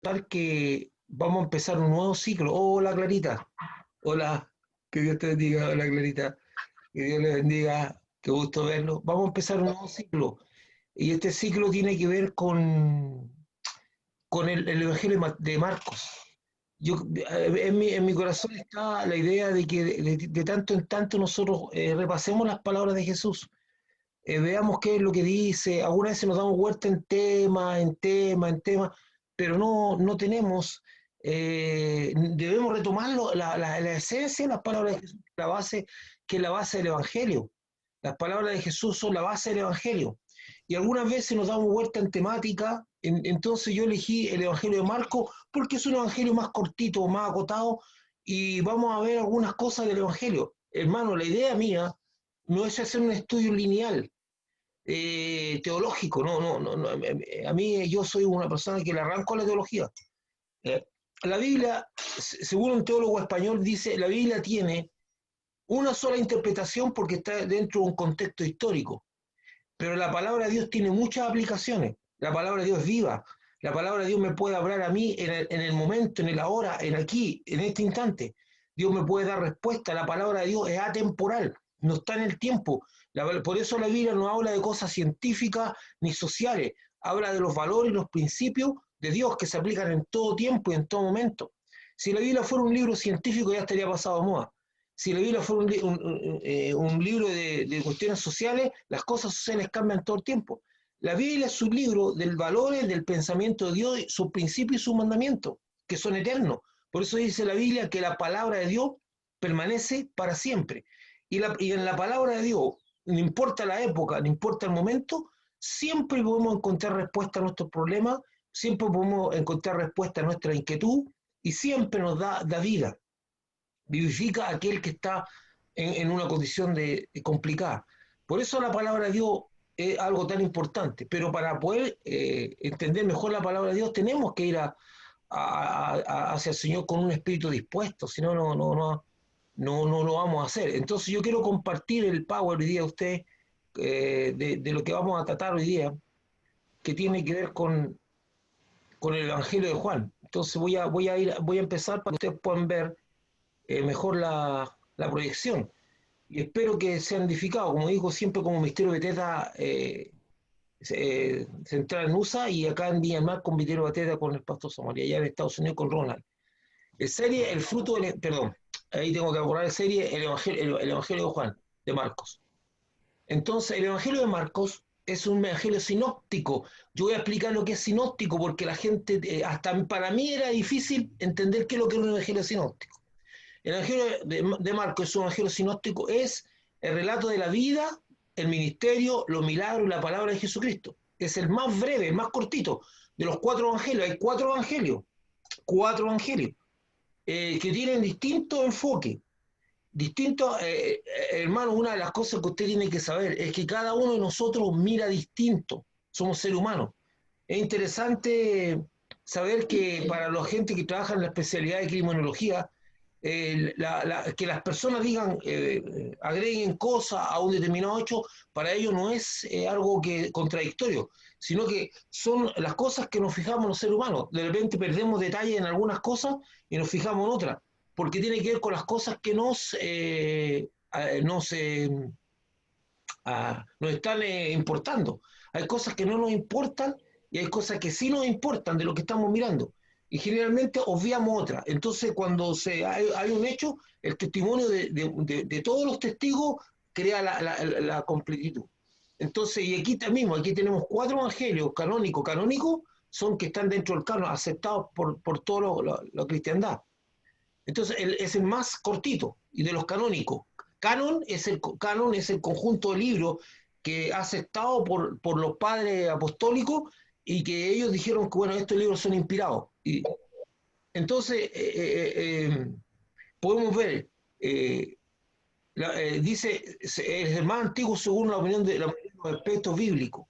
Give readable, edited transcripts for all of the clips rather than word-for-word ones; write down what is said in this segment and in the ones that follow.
tal que vamos a empezar un nuevo ciclo. Hola, Clarita. Hola, que Dios te bendiga. Hola, Clarita. Que Dios le bendiga. Qué gusto verlo. Vamos a empezar un nuevo ciclo. Y este ciclo tiene que ver con el Evangelio de Marcos. En mi corazón está la idea de que de tanto en tanto nosotros repasemos las palabras de Jesús. Veamos qué es lo que dice. Algunas veces nos damos vuelta en tema, pero no tenemos, debemos retomar la esencia de las palabras de Jesús, la base, que es la base del Evangelio. Las palabras de Jesús son la base del Evangelio. Y algunas veces nos damos vuelta en temática, entonces yo elegí el Evangelio de Marcos porque es un Evangelio más cortito, más acotado, y vamos a ver algunas cosas del Evangelio. Hermano, la idea mía no es hacer un estudio lineal, teológico, no. A mí yo soy una persona que le arranco a la teología. Eh, la Biblia, según un teólogo español, dice, la Biblia tiene una sola interpretación porque está dentro de un contexto histórico, pero la palabra de Dios tiene muchas aplicaciones. La palabra de Dios es viva. La palabra de Dios me puede hablar a mí en el momento, en el ahora, en aquí, en este instante. Dios me puede dar respuesta. La palabra de Dios es atemporal, no está en el tiempo. Por eso la Biblia no habla de cosas científicas ni sociales. Habla de los valores y los principios de Dios que se aplican en todo tiempo y en todo momento. Si la Biblia fuera un libro científico ya estaría pasado de moda. Si la Biblia fuera un libro de cuestiones sociales, las cosas sociales cambian todo el tiempo. La Biblia es un libro del valores, del pensamiento de Dios, sus principios y sus mandamientos, que son eternos. Por eso dice la Biblia que la palabra de Dios permanece para siempre. Y en la palabra de Dios, no importa la época, no importa el momento, siempre podemos encontrar respuesta a nuestros problemas, siempre podemos encontrar respuesta a nuestra inquietud y siempre nos da vida, vivifica a aquel que está en una condición complicada. Por eso la palabra de Dios es algo tan importante, pero para poder entender mejor la palabra de Dios tenemos que ir hacia el Señor con un espíritu dispuesto, si no, no lo vamos a hacer. Entonces yo quiero compartir el power hoy día a usted, de lo que vamos a tratar hoy día, que tiene que ver con el Evangelio de Juan. Entonces voy a empezar para que ustedes puedan ver mejor la proyección. Y espero que sean edificados, como digo, siempre como Misterio Beteta, central en USA, y acá en Villa Mar con Misterio Beteta con el Pastor Samuel, allá en Estados Unidos con Ronald. El serie, el fruto del, perdón, ahí tengo que abordar el serie, el Evangelio de Juan, de Marcos. Entonces, el Evangelio de Marcos es un evangelio sinóptico. Yo voy a explicar lo que es sinóptico, porque la gente, hasta para mí era difícil entender qué es lo que es un evangelio sinóptico. El Evangelio de Marcos es un evangelio sinóptico, es el relato de la vida, el ministerio, los milagros y la palabra de Jesucristo. Es el más breve, el más cortito de los cuatro evangelios. Hay cuatro evangelios que tienen distintos enfoques. Distintos, hermano, una de las cosas que usted tiene que saber es que cada uno de nosotros mira distinto. Somos seres humanos. Es interesante saber que para la gente que trabaja en la especialidad de criminología, que las personas digan, agreguen cosas a un determinado hecho, para ellos no es algo contradictorio, sino que son las cosas que nos fijamos los seres humanos. De repente perdemos detalle en algunas cosas y nos fijamos en otras, porque tiene que ver con las cosas que nos están importando. Hay cosas que no nos importan y hay cosas que sí nos importan de lo que estamos mirando. Y generalmente obviamos otras. Entonces, cuando hay un hecho, el testimonio de todos los testigos crea la completitud. Entonces, y aquí mismo, aquí tenemos cuatro evangelios canónicos, son que están dentro del canon, aceptados por toda la cristiandad. Entonces, es el más cortito y de los canónicos. Canon es el conjunto de libros que ha aceptado por los padres apostólicos y que ellos dijeron que, bueno, estos libros son inspirados. Y entonces, podemos ver, dice, es el más antiguo según la opinión de los expertos bíblicos.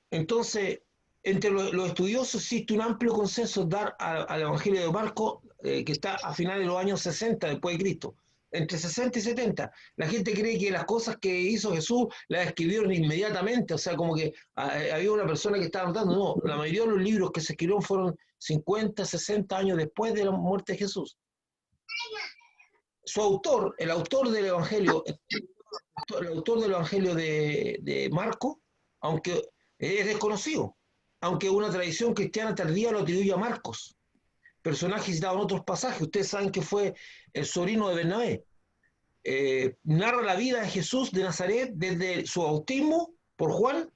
Entonces, entre los estudiosos existe un amplio consenso dar al Evangelio de Marcos, que está a finales de los años 60 después de Cristo, entre 60 y 70. La gente cree que las cosas que hizo Jesús las escribieron inmediatamente, o sea, como que había una persona que estaba anotando. No, la mayoría de los libros que se escribieron fueron 50, 60 años después de la muerte de Jesús. Su autor, el autor del Evangelio de Marco, aunque es desconocido, aunque una tradición cristiana tardía lo atribuye a Marcos, personaje citado en otros pasajes. Ustedes saben que fue el sobrino de Bernabé. Narra la vida de Jesús de Nazaret desde su bautismo por Juan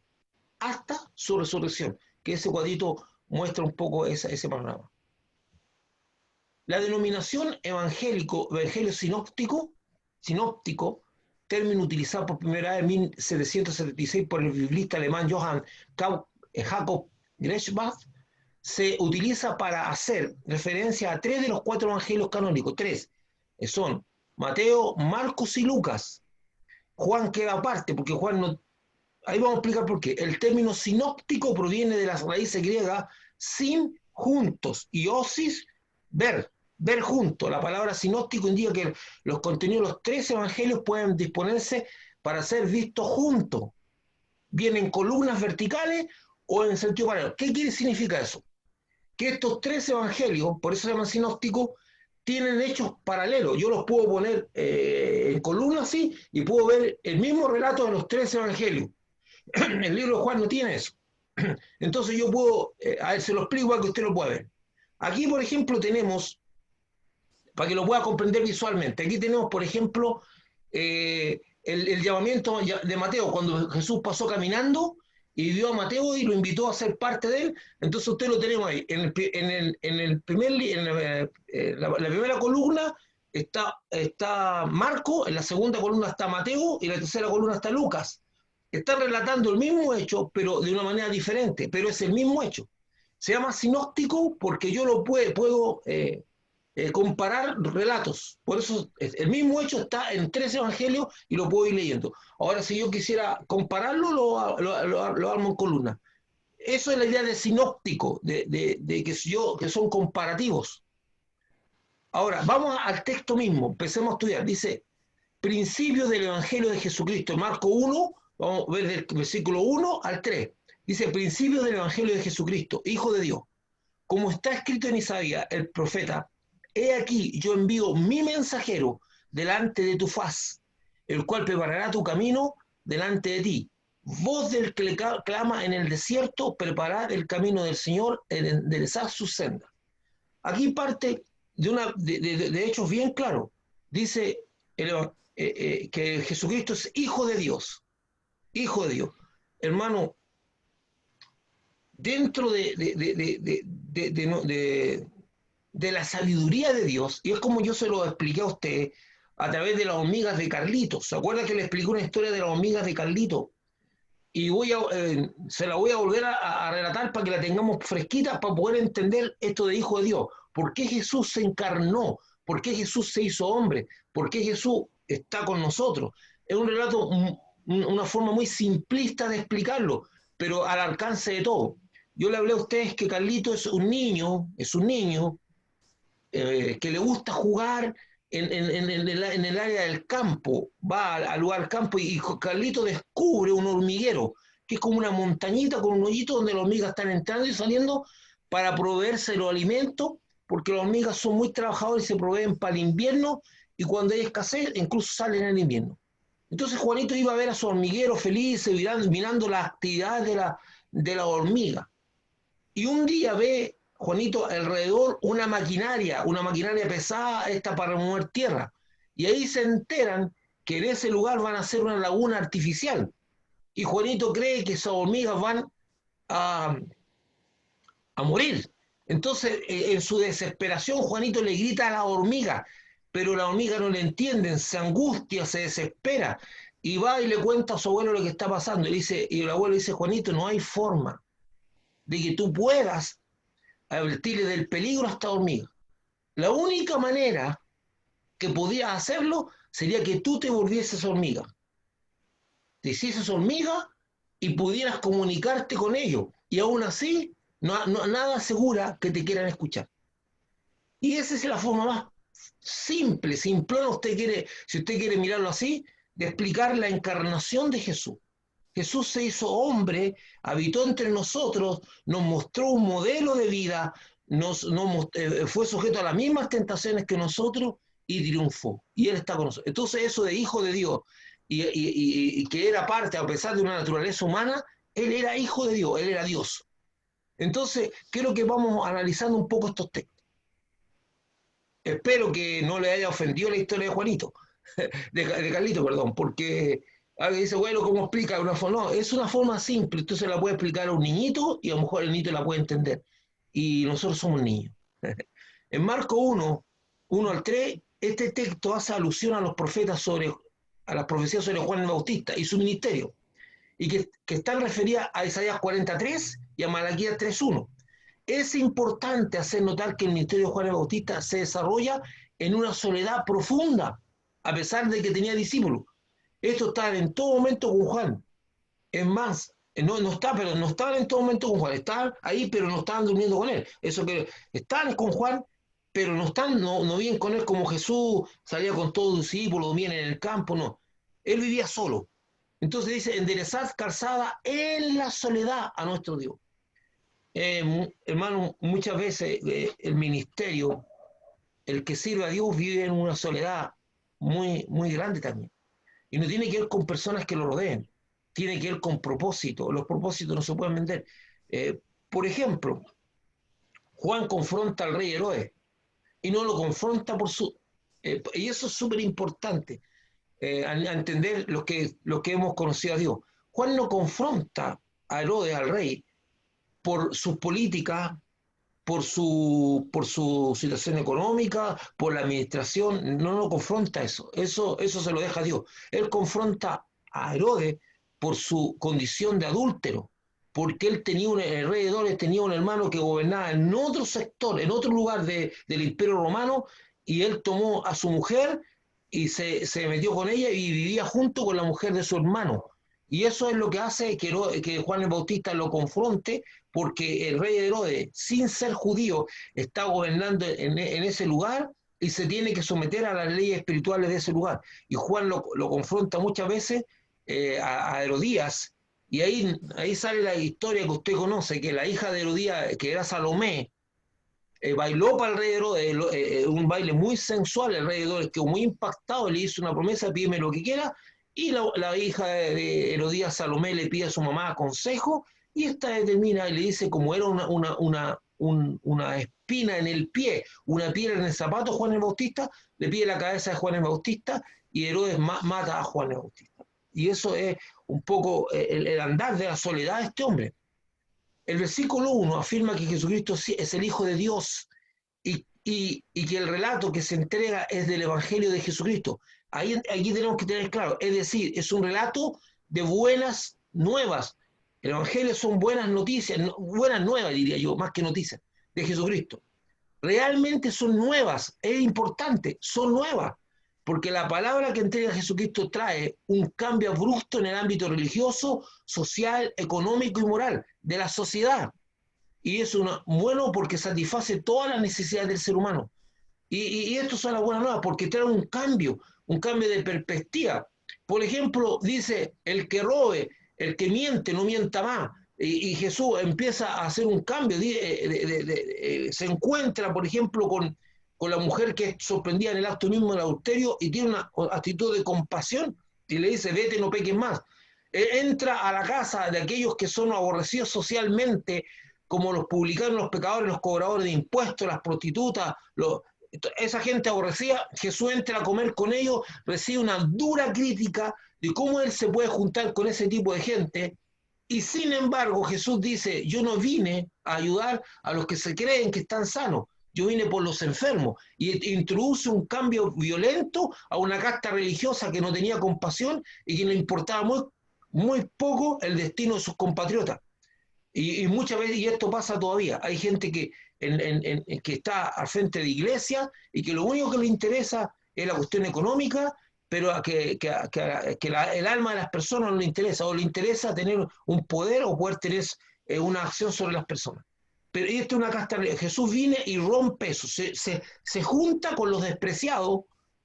hasta su resurrección, que ese cuadrito muestra un poco ese panorama. La denominación evangelio sinóptico, término utilizado por primera vez en 1776 por el biblista alemán Jacob Griesbach, se utiliza para hacer referencia a 3 de los 4 evangelios canónicos. 3 son Mateo, Marcos y Lucas. Juan queda aparte, porque Juan no... Ahí vamos a explicar por qué. El término sinóptico proviene de las raíces griegas sin, juntos, y osis, ver junto. La palabra sinóptico indica que los contenidos de los 3 evangelios pueden disponerse para ser vistos juntos, bien en columnas verticales o en sentido paralelo. ¿Qué quiere significar eso? Que estos 3 evangelios, por eso se llaman sinópticos, tienen hechos paralelos. Yo los puedo poner en columnas así y puedo ver el mismo relato de los 3 evangelios. El libro de Juan no tiene eso. Entonces yo puedo, a ver, se lo explico para que usted lo pueda ver. Aquí, por ejemplo, tenemos, para que lo pueda comprender visualmente, aquí tenemos, por ejemplo, el llamamiento de Mateo, cuando Jesús pasó caminando y vio a Mateo y lo invitó a ser parte de él. Entonces usted lo tenemos ahí. La primera columna está Marco, en la segunda columna está Mateo y en la tercera columna está Lucas. Están relatando el mismo hecho, pero de una manera diferente, pero es el mismo hecho. Se llama sinóptico porque yo lo puedo comparar relatos. Por eso el mismo hecho está en 3 evangelios y lo puedo ir leyendo. Ahora, si yo quisiera compararlo, lo armo en columna. Eso es la idea de sinóptico, que son comparativos. Ahora, vamos al texto mismo, empecemos a estudiar. Dice, principios del Evangelio de Jesucristo, Marco 1, vamos a ver del versículo 1 al 3. Dice, principios del Evangelio de Jesucristo, Hijo de Dios. Como está escrito en Isaías, el profeta, he aquí, yo envío mi mensajero delante de tu faz, el cual preparará tu camino delante de ti. Voz del que le clama en el desierto, preparad el camino del Señor, enderezad sus sendas. Aquí parte de hechos bien claros. Dice que Jesucristo es Hijo de Dios. Hijo de Dios. Hermano, dentro de la sabiduría de Dios, y es como yo se lo expliqué a usted a través de las hormigas de Carlitos. ¿Se acuerda que le expliqué una historia de las hormigas de Carlitos? Y se la voy a volver a relatar para que la tengamos fresquita, para poder entender esto de Hijo de Dios. ¿Por qué Jesús se encarnó? ¿Por qué Jesús se hizo hombre? ¿Por qué Jesús está con nosotros? Es un relato, una forma muy simplista de explicarlo, pero al alcance de todo. Yo le hablé a ustedes que Carlito es un niño que le gusta jugar en el área del campo, va al lugar del campo y Carlito descubre un hormiguero, que es como una montañita con un hoyito donde las hormigas están entrando y saliendo para proveerse los alimentos, porque las hormigas son muy trabajadoras y se proveen para el invierno, y cuando hay escasez incluso salen en el invierno. Entonces Juanito iba a ver a su hormiguero feliz, mirando las actividades de la hormiga. Y un día ve Juanito alrededor una maquinaria pesada, esta para remover tierra. Y ahí se enteran que en ese lugar van a hacer una laguna artificial. Y Juanito cree que esas hormigas van a morir. Entonces, en su desesperación, Juanito le grita a la hormiga, pero la hormiga no le entienden, se angustia, se desespera, y va y le cuenta a su abuelo lo que está pasando. Y el abuelo dice, Juanito, no hay forma de que tú puedas advertirle del peligro a esta hormiga. La única manera que podías hacerlo sería que tú te volvieses hormiga. Te hicieses hormiga y pudieras comunicarte con ellos. Y aún así, nada asegura que te quieran escuchar. Y esa es la forma más simple, simplona, si usted quiere mirarlo así, de explicar la encarnación de Jesús. Jesús se hizo hombre, habitó entre nosotros, nos mostró un modelo de vida, fue sujeto a las mismas tentaciones que nosotros y triunfó. Y Él está con nosotros. Entonces eso de hijo de Dios y que era parte, a pesar de una naturaleza humana, Él era hijo de Dios, Él era Dios. Entonces, creo que vamos analizando un poco estos textos. Espero que no le haya ofendido la historia de Juanito, de Carlito, perdón, porque alguien dice, bueno, ¿cómo explica una forma? No, es una forma simple, usted se la puede explicar a un niñito y a lo mejor el niño la puede entender. Y nosotros somos niños. En Marco 1 al 3, este texto hace alusión a los profetas a las profecías sobre Juan el Bautista y su ministerio, y que están referidas a Isaías 43 y a Malaquías 3:1. Es importante hacer notar que el ministerio de Juan el Bautista se desarrolla en una soledad profunda, a pesar de que tenía discípulos. Esto está en todo momento con Juan. Es más, no estaban en todo momento con Juan, estaban ahí, pero no estaban durmiendo con él. Eso que están con Juan, pero no viven con él como Jesús salía con todos los discípulos, vienen en el campo, no. Él vivía solo. Entonces dice, enderezad calzada en la soledad a nuestro Dios. Hermano, muchas veces el ministerio, el que sirve a Dios vive en una soledad muy, muy grande también. Y no tiene que ver con personas que lo rodeen, tiene que ver con propósitos. Los propósitos no se pueden vender. Por ejemplo, Juan confronta al rey Herodes y no lo confronta por su... y eso es súper importante, a entender los que hemos conocido a Dios. Juan no confronta a Herodes, al rey, por sus políticas, por su situación económica, por la administración, no lo confronta eso se lo deja a Dios. Él confronta a Herodes por su condición de adúltero, porque el rey Herodes tenía un hermano que gobernaba en otro sector, en otro lugar del imperio romano, y él tomó a su mujer y se metió con ella y vivía junto con la mujer de su hermano. Y eso es lo que hace que Juan el Bautista lo confronte, porque el rey Herodes, sin ser judío, está gobernando en ese lugar y se tiene que someter a las leyes espirituales de ese lugar. Y Juan lo confronta muchas veces a Herodías, y ahí sale la historia que usted conoce, que la hija de Herodías, que era Salomé, bailó para el rey Herodes, un baile muy sensual. El rey Herodes quedó muy impactado, le hizo una promesa, pídeme lo que quiera, y la hija de Herodías, Salomé, le pide a su mamá consejo, y esta determina y le dice, como era una espina en el pie, una piedra en el zapato, Juan el Bautista, le pide la cabeza de Juan el Bautista, y Herodes mata a Juan el Bautista. Y eso es un poco el andar de la soledad de este hombre. El versículo 1 afirma que Jesucristo es el Hijo de Dios y que el relato que se entrega es del Evangelio de Jesucristo. Aquí tenemos que tener claro, es decir, es un relato de buenas nuevas. El Evangelio son buenas noticias, buenas nuevas diría yo, más que noticias, de Jesucristo. Realmente son nuevas, es importante, son nuevas, porque la palabra que entrega Jesucristo trae un cambio abrupto en el ámbito religioso, social, económico y moral de la sociedad. Y es bueno porque satisface todas las necesidades del ser humano. Y esto son las buenas nuevas porque trae un cambio de perspectiva. Por ejemplo, dice, el que robe, el que miente, no mienta más. Y Jesús empieza a hacer un cambio, se encuentra, por ejemplo, con la mujer que es sorprendida en el acto mismo del adulterio y tiene una actitud de compasión y le dice, vete, no peques más. Entra a la casa de aquellos que son aborrecidos socialmente, como los publicanos, los pecadores, los cobradores de impuestos, las prostitutas, esa gente aborrecida. Jesús entra a comer con ellos, recibe una dura crítica de cómo él se puede juntar con ese tipo de gente. Y sin embargo, Jesús dice, yo no vine a ayudar a los que se creen que están sanos, yo vine por los enfermos. Y introduce un cambio violento a una casta religiosa que no tenía compasión y que le importaba muy poco el destino de sus compatriotas. Y muchas veces, y esto pasa todavía, hay gente que está al frente de iglesia y que lo único que le interesa es la cuestión económica, pero el alma de las personas no le interesa, o le interesa tener un poder o poder tener una acción sobre las personas. Pero esta es una casta. Jesús viene y rompe eso, se junta con los despreciados,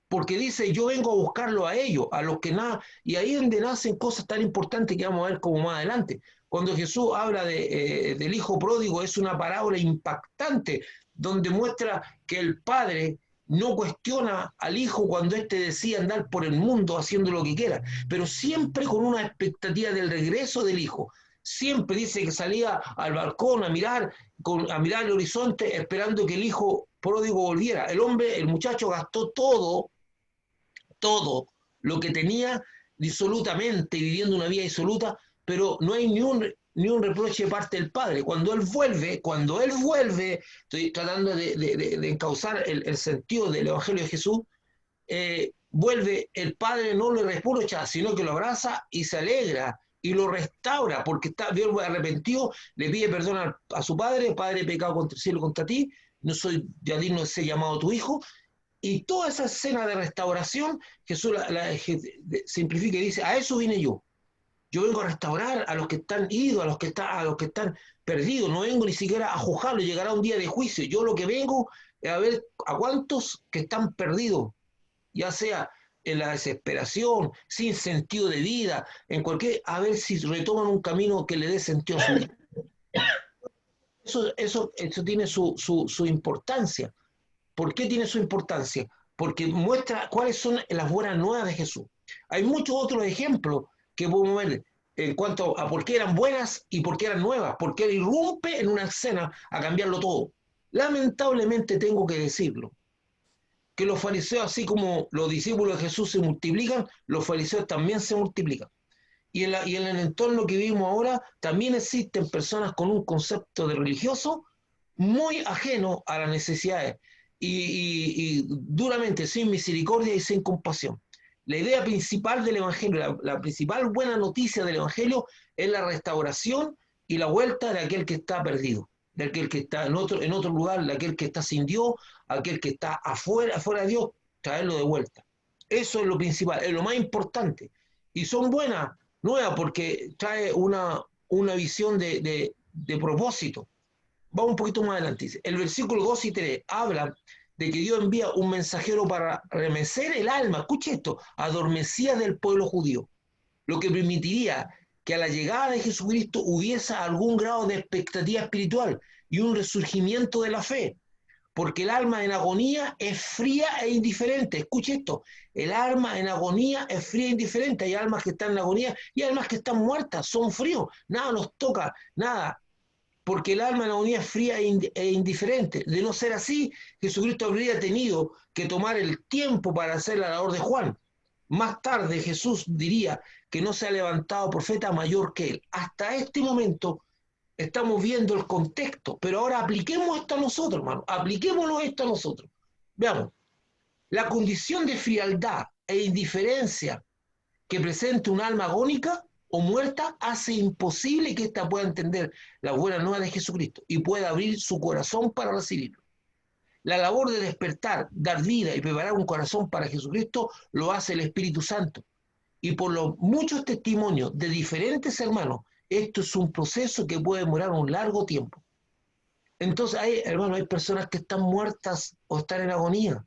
porque dice, yo vengo a buscarlo a ellos, a los que nada, y ahí es donde nacen cosas tan importantes que vamos a ver como más adelante, Cuando Jesús habla del hijo pródigo, es una parábola impactante, donde muestra que el padre no cuestiona al hijo cuando éste decide andar por el mundo haciendo lo que quiera, pero siempre con una expectativa del regreso del hijo. Siempre dice que salía al balcón a mirar el horizonte, esperando que el hijo pródigo volviera. El hombre, el muchacho gastó todo lo que tenía disolutamente, viviendo una vida disoluta, pero no hay ni un reproche de parte del padre. Cuando él vuelve, estoy tratando de encauzar el sentido del Evangelio de Jesús, vuelve, el padre no le reprocha, sino que lo abraza y se alegra y lo restaura, porque está bien arrepentido, le pide perdón a su padre: padre, he pecado contra el cielo y contra ti, no soy ya digno de ser llamado tu hijo. Y toda esa escena de restauración, Jesús la simplifica y dice: a eso vine yo. Yo vengo a restaurar a los que están idos, a los que están perdidos. No vengo ni siquiera a juzgarlos. Llegará un día de juicio. Yo lo que vengo es a ver a cuántos que están perdidos, ya sea en la desesperación, sin sentido de vida, a ver si retoman un camino que le dé sentido a su vida. Eso tiene su importancia. ¿Por qué tiene su importancia? Porque muestra cuáles son las buenas nuevas de Jesús. Hay muchos otros ejemplos que podemos ver en cuanto a por qué eran buenas y por qué eran nuevas, porque él irrumpe en una escena a cambiarlo todo. Lamentablemente tengo que decirlo, que los fariseos, así como los discípulos de Jesús se multiplican, los fariseos también se multiplican. Y en el entorno que vivimos ahora también existen personas con un concepto de religioso muy ajeno a las necesidades y duramente, sin misericordia y sin compasión. La idea principal del Evangelio, la principal buena noticia del Evangelio es la restauración y la vuelta de aquel que está perdido, de aquel que está en otro lugar, de aquel que está sin Dios, aquel que está afuera de Dios, traerlo de vuelta. Eso es lo principal, es lo más importante. Y son buenas, nuevas, porque trae una visión de propósito. Vamos un poquito más adelante. El versículo 2 y 3 habla de que Dios envía un mensajero para remecer el alma, escuche esto, adormecida del pueblo judío, lo que permitiría que a la llegada de Jesucristo hubiese algún grado de expectativa espiritual y un resurgimiento de la fe, porque el alma en agonía es fría e indiferente. Escuche esto, el alma en agonía es fría e indiferente. Hay almas que están en agonía y almas que están muertas, son fríos, nada nos toca, nada, porque el alma en agonía es fría e indiferente. De no ser así, Jesucristo habría tenido que tomar el tiempo para hacer la labor de Juan. Más tarde Jesús diría que no se ha levantado profeta mayor que él. Hasta este momento estamos viendo el contexto, pero ahora apliquemos esto a nosotros, hermano. Apliquémoslo esto a nosotros. Veamos, la condición de frialdad e indiferencia que presente un alma agónica o muerta hace imposible que ésta pueda entender la buena nueva de Jesucristo y pueda abrir su corazón para recibirlo. La labor de despertar, dar vida y preparar un corazón para Jesucristo lo hace el Espíritu Santo. Y por los muchos testimonios de diferentes hermanos, esto es un proceso que puede demorar un largo tiempo. Entonces, hermano, hay personas que están muertas o están en agonía.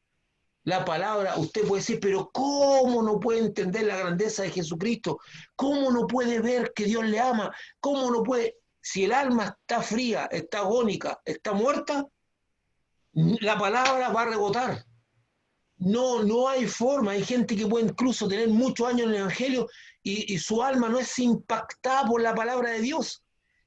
La palabra, usted puede decir: pero ¿cómo no puede entender la grandeza de Jesucristo? ¿Cómo no puede ver que Dios le ama? ¿Cómo no puede? Si el alma está fría, está agónica, está muerta, la palabra va a rebotar. No hay forma. Hay gente que puede incluso tener muchos años en el Evangelio y su alma no es impactada por la palabra de Dios.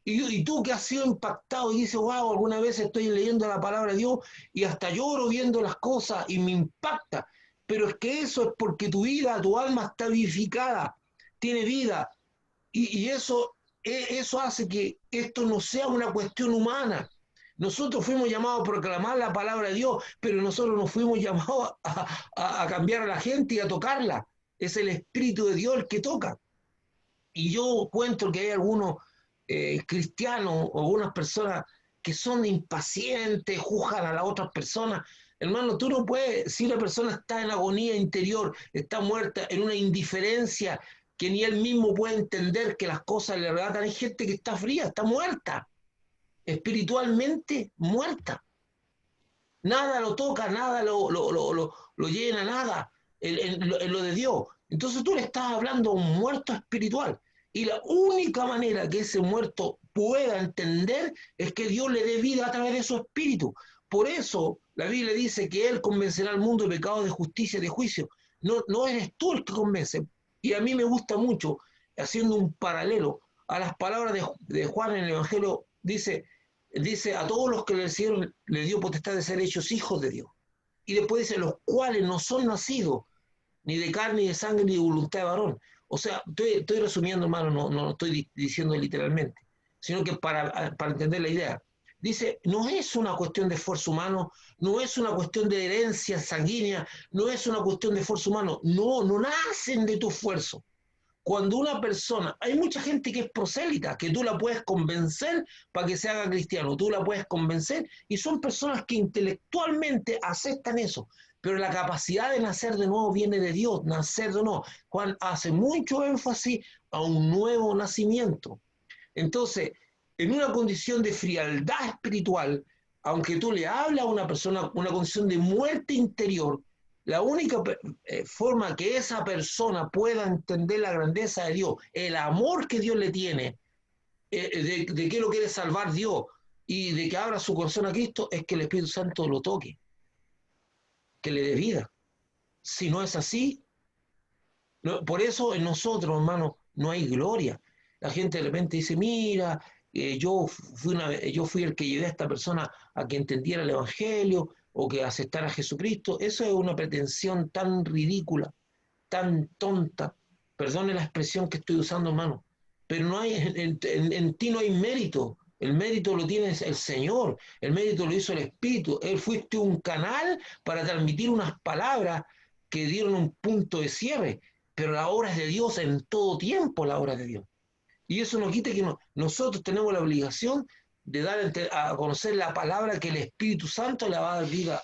Y tú que has sido impactado y dices: wow, alguna vez estoy leyendo la palabra de Dios y hasta lloro viendo las cosas y me impacta. Pero es que eso es porque tu vida, tu alma está vivificada, tiene vida. Y eso hace que esto no sea una cuestión humana. Nosotros fuimos llamados a proclamar la palabra de Dios, pero nosotros no fuimos llamados a cambiar a la gente y a tocarla. Es el Espíritu de Dios el que toca. Y yo encuentro que hay algunos cristianos o algunas personas que son impacientes, juzgan a las otras personas. Hermano, tú no puedes, si una persona está en agonía interior, está muerta, en una indiferencia que ni él mismo puede entender que las cosas le arrebatan, hay gente que está fría, está muerta, espiritualmente muerta. Nada lo toca, nada lo llena, nada en lo de Dios. Entonces tú le estás hablando a un muerto espiritual. Y la única manera que ese muerto pueda entender es que Dios le dé vida a través de su espíritu. Por eso la Biblia dice que Él convencerá al mundo de pecado, de justicia y de juicio. No, no eres tú el que convence. Y a mí me gusta mucho, haciendo un paralelo a las palabras de Juan en el Evangelio, dice a todos los que le hicieron, le dio potestad de ser hechos hijos de Dios. Y después dice, los cuales no son nacidos ni de carne, ni de sangre, ni de voluntad de varón. O sea, estoy resumiendo, hermano, no estoy diciendo literalmente, sino que para entender la idea. Dice, no es una cuestión de esfuerzo humano, no es una cuestión de herencia sanguínea, no es una cuestión de esfuerzo humano, no nacen de tu esfuerzo. Cuando una persona, hay mucha gente que es prosélita, que tú la puedes convencer para que se haga cristiano, tú la puedes convencer y son personas que intelectualmente aceptan eso, pero la capacidad de nacer de nuevo viene de Dios, nacer de nuevo. Juan hace mucho énfasis a un nuevo nacimiento. Entonces, en una condición de frialdad espiritual, aunque tú le hablas a una persona, una condición de muerte interior, la única forma que esa persona pueda entender la grandeza de Dios, el amor que Dios le tiene, de que lo quiere salvar Dios y de que abra su corazón a Cristo, es que el Espíritu Santo lo toque, que le dé vida. Si no es así, no, por eso en nosotros, hermanos, no hay gloria. La gente de repente dice, mira, yo fui el que llevé a esta persona a que entendiera el Evangelio o que aceptara a Jesucristo. Eso es una pretensión tan ridícula, tan tonta. Perdone la expresión que estoy usando, hermano, pero no hay, en ti no hay mérito. El mérito lo tiene el Señor, el mérito lo hizo el Espíritu. Él fuiste un canal para transmitir unas palabras que dieron un punto de cierre, pero la obra es de Dios en todo tiempo, la obra es de Dios. Y eso no quita que nosotros tenemos la obligación de dar a conocer la palabra que el Espíritu Santo le va a dar vida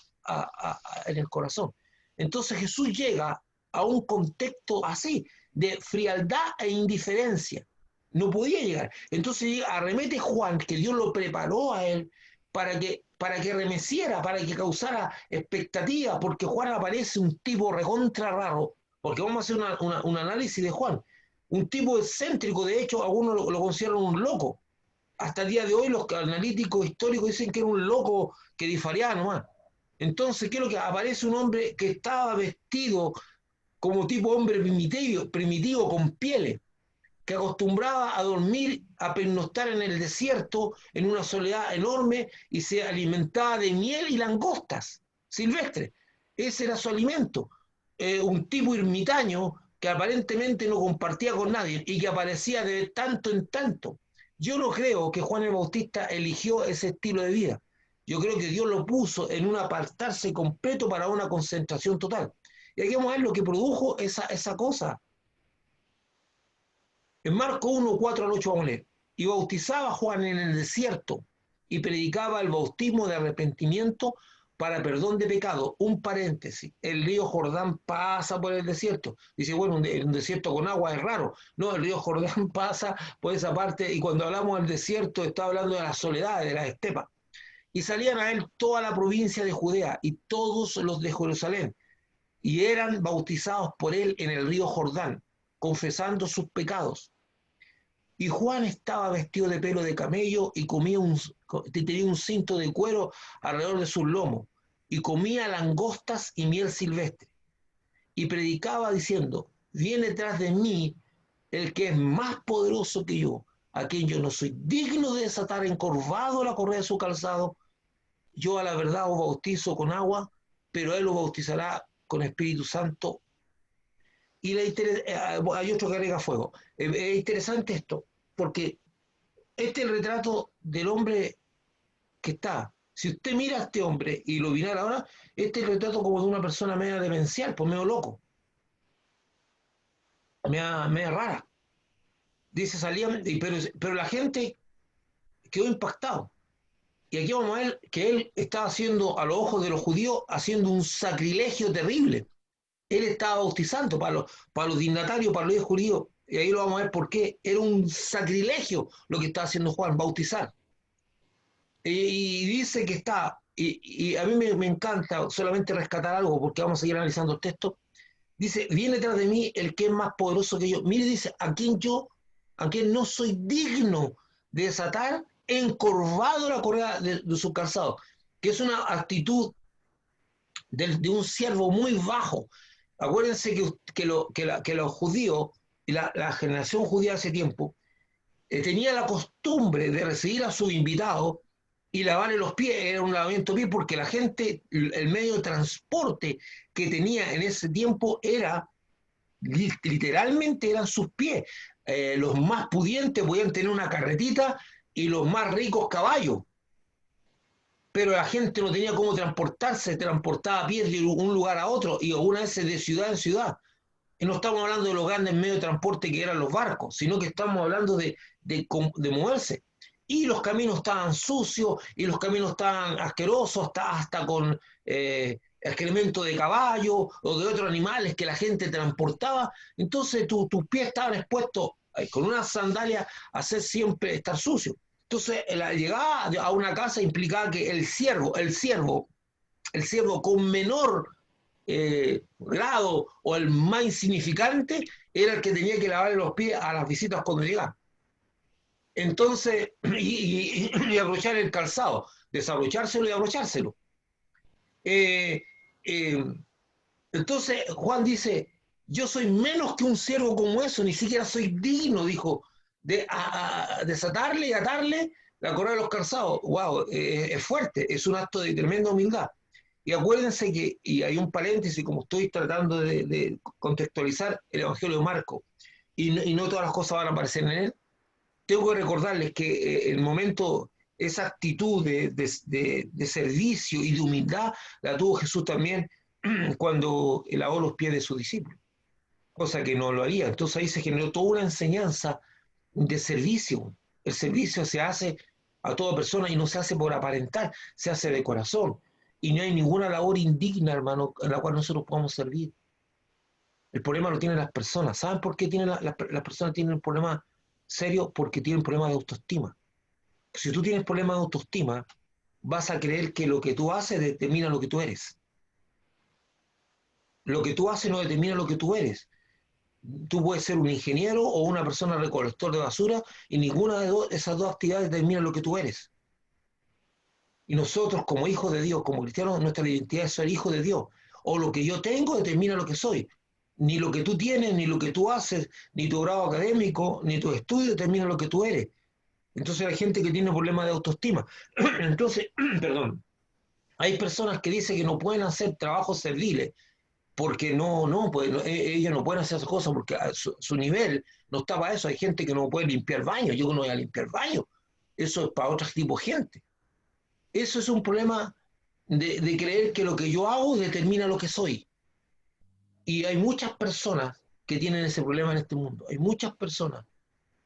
en el corazón. Entonces Jesús llega a un contexto así, de frialdad e indiferencia. No podía llegar. Entonces arremete Juan, que Dios lo preparó a él para que remeciera, para que causara expectativa, porque Juan aparece un tipo recontra raro, porque vamos a hacer un análisis de Juan. Un tipo excéntrico, de hecho, algunos lo consideran un loco. Hasta el día de hoy los analíticos históricos dicen que era un loco que disfariaba nomás. Entonces, ¿qué es lo que aparece? Un hombre que estaba vestido como tipo hombre primitivo con pieles, que acostumbraba a dormir, a pernoctar en el desierto, en una soledad enorme, y se alimentaba de miel y langostas silvestres. Ese era su alimento. Un tipo ermitaño que aparentemente no compartía con nadie y que aparecía de tanto en tanto. Yo no creo que Juan el Bautista eligió ese estilo de vida. Yo creo que Dios lo puso en un apartarse completo para una concentración total. Y aquí vamos a ver lo que produjo esa cosa. En Marcos 1, 4 al 8 vamos a leer. Y bautizaba a Juan en el desierto y predicaba el bautismo de arrepentimiento para perdón de pecado. Un paréntesis, el río Jordán pasa por el desierto. Dice, bueno, un desierto con agua es raro. No, el río Jordán pasa por esa parte y cuando hablamos del desierto está hablando de la soledad, de las estepas. Y salían a él toda la provincia de Judea y todos los de Jerusalén y eran bautizados por él en el río Jordán, confesando sus pecados. Y Juan estaba vestido de pelo de camello y tenía un cinto de cuero alrededor de sus lomos, y comía langostas y miel silvestre. Y predicaba diciendo, viene tras de mí el que es más poderoso que yo, a quien yo no soy digno de desatar encorvado la correa de su calzado. Yo a la verdad os bautizo con agua, pero él os bautizará con Espíritu Santo. Y hay otro que agrega fuego. Es interesante esto, porque este es el retrato del hombre que está. Si usted mira a este hombre y lo mira ahora, este es el retrato como de una persona media demencial, pues medio loco, media rara. Dice, salía, pero la gente quedó impactado. Y aquí vamos a ver que él estaba haciendo, a los ojos de los judíos, haciendo un sacrilegio terrible. Él estaba bautizando para los dignatarios, para los judíos, y ahí lo vamos a ver por qué. Era un sacrilegio lo que estaba haciendo Juan, bautizar. Y dice que y a mí me encanta solamente rescatar algo, porque vamos a seguir analizando el texto. Dice, viene tras de mí el que es más poderoso que yo. Mire, dice, aunque no soy digno de desatar, encorvado la correa de su calzado, que es una actitud de un siervo muy bajo. Acuérdense que los judíos, la generación judía hace tiempo, tenía la costumbre de recibir a sus invitados y lavarle los pies, era un lavamiento de pies, porque la gente, el medio de transporte que tenía en ese tiempo era, literalmente eran sus pies. Los más pudientes podían tener una carretita y los más ricos caballos, pero la gente no tenía cómo transportarse, transportaba a pie de un lugar a otro y algunas veces de ciudad en ciudad. Y no estamos hablando de los grandes medios de transporte que eran los barcos, sino que estamos hablando de moverse. Y los caminos estaban sucios, y los caminos estaban asquerosos, hasta con excremento de caballo o de otros animales que la gente transportaba. Entonces tus pies estaban expuestos con una sandalia a hacer siempre estar sucio. Entonces la llegada a una casa implicaba que el siervo con menor grado o el más insignificante era el que tenía que lavarle los pies a las visitas cuando llegaban. Entonces, y abrochar el calzado, desabrochárselo y abrochárselo. Eh, eh, entonces, Juan dice, yo soy menos que un siervo como eso, ni siquiera soy digno, dijo, de desatarle y atarle la correa de los calzados. Wow, es fuerte, es un acto de tremenda humildad. Y acuérdense que, y hay un paréntesis, como estoy tratando de contextualizar el Evangelio de Marco, y no todas las cosas van a aparecer en él, tengo que recordarles que el momento, esa actitud de servicio y de humildad la tuvo Jesús también cuando lavó los pies de sus discípulos, cosa que no lo haría. Entonces ahí se generó toda una enseñanza de servicio. El servicio se hace a toda persona y no se hace por aparentar, se hace de corazón. Y no hay ninguna labor indigna, hermano, en la cual nosotros podamos servir. El problema lo tienen las personas. ¿Saben por qué las personas tienen un problema serio? Porque tienen problemas de autoestima. Si tú tienes problemas de autoestima, vas a creer que lo que tú haces determina lo que tú eres. Lo que tú haces no determina lo que tú eres. Tú puedes ser un ingeniero o una persona recolector de basura y ninguna de esas dos actividades determina lo que tú eres. Y nosotros como hijos de Dios, como cristianos, nuestra identidad es ser hijo de Dios. O lo que yo tengo determina lo que soy. Ni lo que tú tienes, ni lo que tú haces, ni tu grado académico, ni tu estudio determina lo que tú eres. Entonces hay gente que tiene problemas de autoestima. Entonces, perdón, hay personas que dicen que no pueden hacer trabajos serviles porque ellos no pueden hacer esas cosas porque su nivel no está para eso. Hay gente que no puede limpiar baños, yo no voy a limpiar baños. Eso es para otro tipo de gente. Eso es un problema de creer que lo que yo hago determina lo que soy. Y hay muchas personas que tienen ese problema en este mundo. Hay muchas personas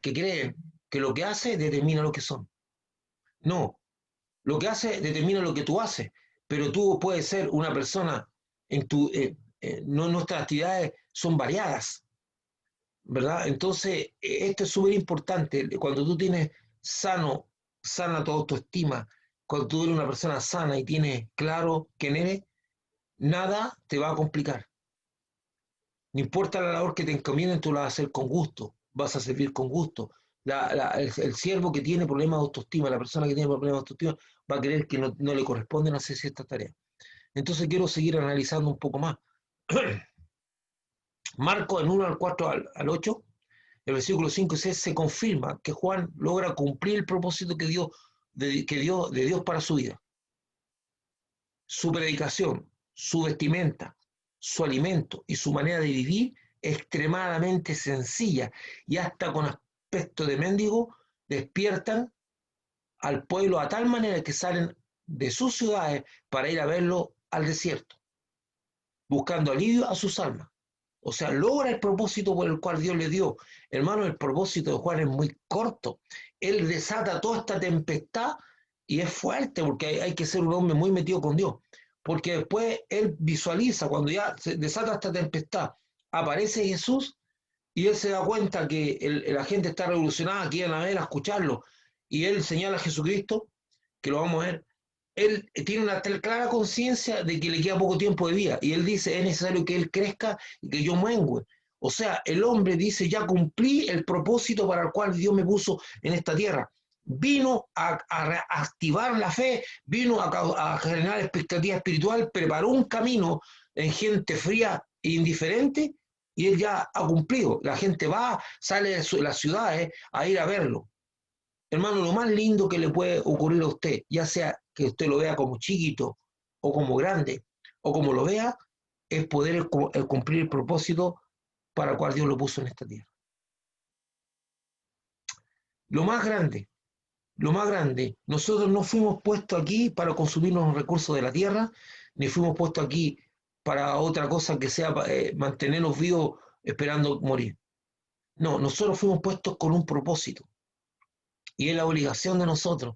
que creen que lo que hace determina lo que son. No, lo que hace determina lo que tú haces, pero tú puedes ser una persona no, nuestras actividades son variadas, ¿verdad? Entonces, esto es súper importante. Cuando tú tienes sana tu autoestima, cuando tú eres una persona sana y tienes claro quién eres, nada te va a complicar. No importa la labor que te encomienden, tú la vas a hacer con gusto, vas a servir con gusto. El siervo que tiene problemas de autoestima, la persona que tiene problemas de autoestima, va a creer que no le corresponden hacer ciertas tareas. Entonces quiero seguir analizando un poco más. Marco en 1 al 4 al 8, el versículo 5 y 6 se confirma que Juan logra cumplir el propósito que dio de Dios para su vida. Su predicación, su vestimenta, su alimento y su manera de vivir extremadamente sencilla y hasta con aspecto de mendigo despiertan al pueblo a tal manera que salen de sus ciudades para ir a verlo al desierto, buscando alivio a sus almas. O sea, logra el propósito por el cual Dios le dio. Hermano, el propósito de Juan es muy corto. Él desata toda esta tempestad y es fuerte porque hay que ser un hombre muy metido con Dios. Porque después él visualiza, cuando ya se desata esta tempestad, aparece Jesús y él se da cuenta que la gente está revolucionada, quieren a ver, a escucharlo. Y él señala a Jesucristo, que lo vamos a ver. Él tiene una clara conciencia de que le queda poco tiempo de vida y él dice, es necesario que él crezca y que yo mengue. O sea, el hombre dice, ya cumplí el propósito para el cual Dios me puso en esta tierra. Vino a activar la fe, vino a generar expectativa espiritual, preparó un camino en gente fría e indiferente, y él ya ha cumplido. La gente va, sale de las ciudades a ir a verlo. Hermano, lo más lindo que le puede ocurrir a usted, ya sea que usted lo vea como chiquito o como grande, o como lo vea, es poder el cumplir el propósito para el cual Dios lo puso en esta tierra. Lo más grande, lo más grande, nosotros no fuimos puestos aquí para consumir los recursos de la tierra, ni fuimos puestos aquí para otra cosa que sea mantenernos vivos esperando morir. No, nosotros fuimos puestos con un propósito. Y es la obligación de nosotros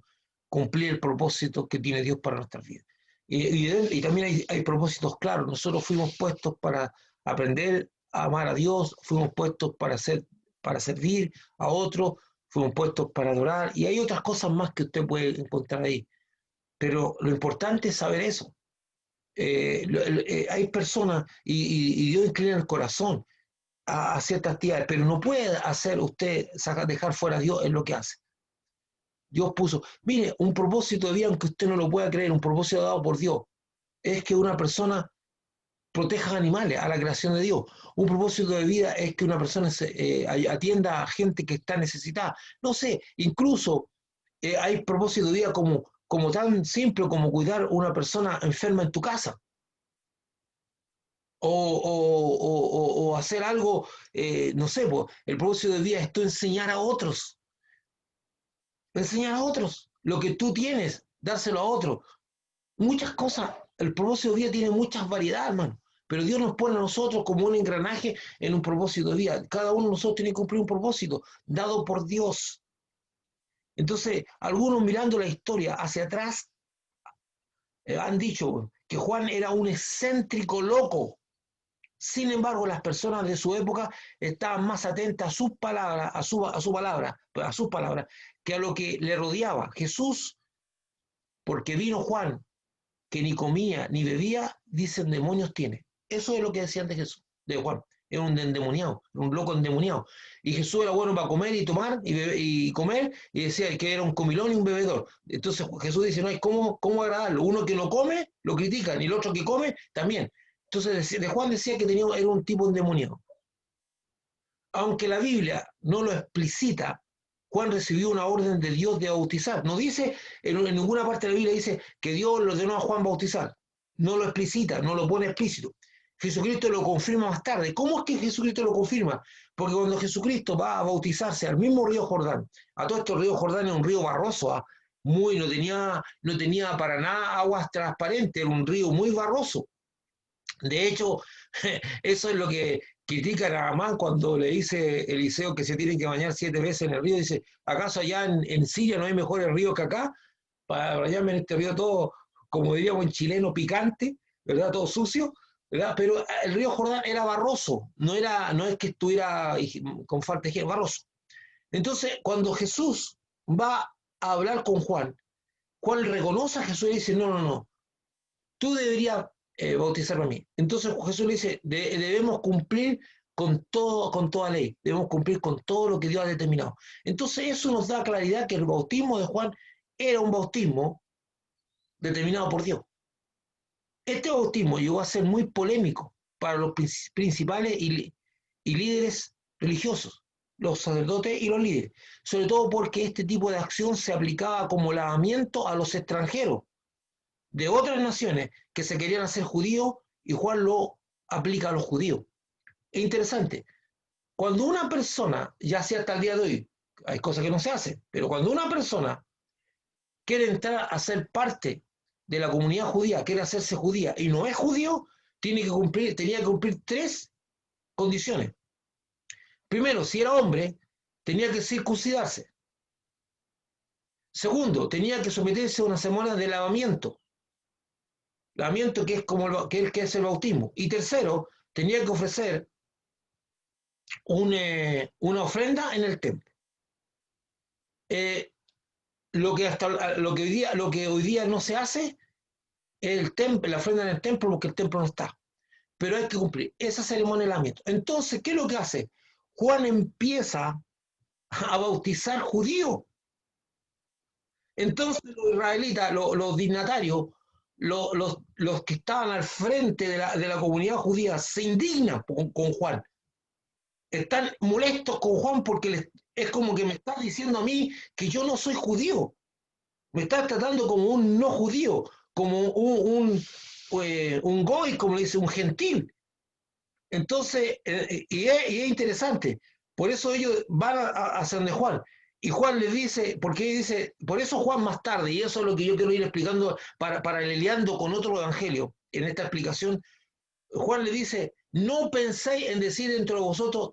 cumplir el propósito que tiene Dios para nuestras vidas. Y también hay propósitos claros. Nosotros fuimos puestos para aprender a amar a Dios, fuimos puestos para servir a otros, fuimos puestos para adorar, y hay otras cosas más que usted puede encontrar ahí. Pero lo importante es saber eso. Hay personas, y Dios inclina el corazón a ciertas actividades, pero no puede hacer usted dejar fuera a Dios en lo que hace. Dios puso, mire, un propósito de vida, aunque usted no lo pueda creer, un propósito dado por Dios, es que una persona proteja animales, a la creación de Dios. Un propósito de vida es que una persona atienda a gente que está necesitada. No sé, incluso hay propósito de vida como tan simple como cuidar a una persona enferma en tu casa. O hacer algo, no sé, pues, el propósito de vida es tú enseñar a otros lo que tú tienes, dárselo a otros. Muchas cosas, el propósito de vida tiene muchas variedades, hermano, pero Dios nos pone a nosotros como un engranaje en un propósito de vida. Cada uno de nosotros tiene que cumplir un propósito dado por Dios. Entonces, algunos mirando la historia hacia atrás han dicho que Juan era un excéntrico loco. Sin embargo, las personas de su época estaban más atentas a sus palabras, a sus palabras, que a lo que le rodeaba. Jesús, porque vino Juan, que ni comía ni bebía, dicen demonios tiene. Eso es lo que decían de Jesús, de Juan. Era un endemoniado, un loco endemoniado. Y Jesús era bueno para comer y tomar y comer, y decía que era un comilón y un bebedor. Entonces Jesús dice, no hay cómo agradarlo. Uno que no come, lo critican, y el otro que come, también. Entonces de Juan decía que era un tipo endemoniado. Aunque la Biblia no lo explicita, Juan recibió una orden de Dios de bautizar. No dice, en ninguna parte de la Biblia dice que Dios le ordenó a Juan bautizar. No lo explicita, no lo pone explícito. Jesucristo lo confirma más tarde. ¿Cómo es que Jesucristo lo confirma? Porque cuando Jesucristo va a bautizarse al mismo río Jordán, a todo esto el río Jordán es un río barroso, no tenía para nada aguas transparentes, era un río muy barroso. De hecho, eso es lo que critica a Naamán cuando le dice Eliseo que se tienen que bañar 7 veces en el río. Dice, ¿acaso allá en Siria no hay mejores ríos que acá? Para bañarme en este río todo, como diríamos en chileno, picante, ¿verdad? Todo sucio, ¿verdad? Pero el río Jordán era barroso, no es que estuviera con falta de higiene, barroso. Entonces, cuando Jesús va a hablar con Juan, Juan reconoce a Jesús y dice, no, tú deberías bautizarme a mí. Entonces Jesús le dice, debemos cumplir con toda ley, debemos cumplir con todo lo que Dios ha determinado. Entonces eso nos da claridad que el bautismo de Juan era un bautismo determinado por Dios. Este bautismo llegó a ser muy polémico para los principales y líderes religiosos, los sacerdotes y los líderes, sobre todo porque este tipo de acción se aplicaba como lavamiento a los extranjeros de otras naciones que se querían hacer judíos, y Juan lo aplica a los judíos. Es interesante. Cuando una persona, ya sea hasta el día de hoy, hay cosas que no se hacen, pero cuando una persona quiere entrar a ser parte de la comunidad judía, quiere hacerse judía y no es judío, tenía que cumplir 3 condiciones. Primero, si era hombre, tenía que circuncidarse. Segundo, tenía que someterse a una semana de lavamiento que es que es el bautismo. Y tercero, tenía que ofrecer una ofrenda en el templo. Lo que hoy día no se hace es la ofrenda en el templo, porque el templo no está. pero hay que cumplir esa ceremonia del lavamiento. Entonces, ¿qué es lo que hace? Juan empieza a bautizar judíos. Entonces los israelitas, los dignatarios, los que estaban al frente de la comunidad judía se indignan con Juan. Están molestos con Juan porque es como que me estás diciendo a mí que yo no soy judío. Me estás tratando como un no judío, como un goy, como le dice, un gentil. Entonces, y es interesante. Por eso ellos van a hacia donde Juan. Y Juan les dice, porque dice, por eso Juan más tarde, y eso es lo que yo quiero ir explicando paraleleando con otro evangelio, en esta explicación, Juan le dice, no penséis en decir dentro de vosotros,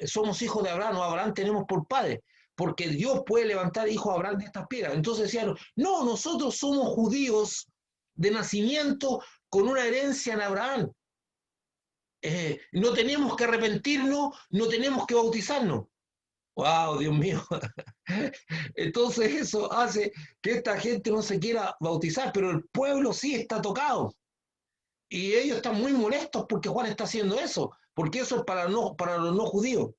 somos hijos de Abraham, o Abraham tenemos por padre, porque Dios puede levantar hijos a Abraham de estas piedras. Entonces decían, no, nosotros somos judíos de nacimiento con una herencia en Abraham. No tenemos que arrepentirnos, no tenemos que bautizarnos. ¡Wow, Dios mío! Entonces eso hace que esta gente no se quiera bautizar, pero el pueblo sí está tocado. Y ellos están muy molestos porque Juan está haciendo eso, porque eso es para los no judíos.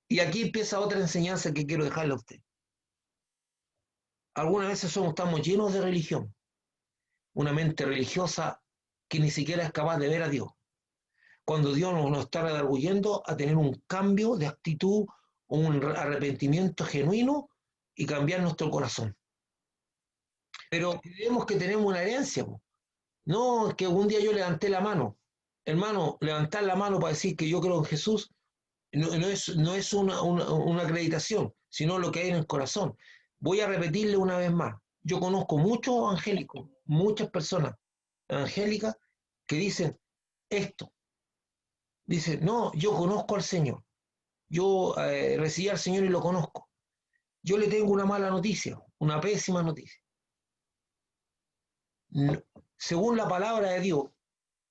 Y aquí empieza otra enseñanza que quiero dejarle a usted. Algunas veces estamos llenos de religión, una mente religiosa que ni siquiera es capaz de ver a Dios. Cuando Dios nos está redarguyendo a tener un cambio de actitud, un arrepentimiento genuino y cambiar nuestro corazón. Pero creemos que tenemos una herencia. No, es que un día yo levanté la mano. Hermano, levantar la mano para decir que yo creo en Jesús no es una acreditación, sino lo que hay en el corazón. Voy a repetirle una vez más. Yo conozco muchos evangélicos, muchas personas evangélicas que dicen esto. Dicen, no, yo conozco al Señor. Yo recibí al Señor y lo conozco. Yo le tengo una mala noticia, una pésima noticia. No, según la palabra de Dios,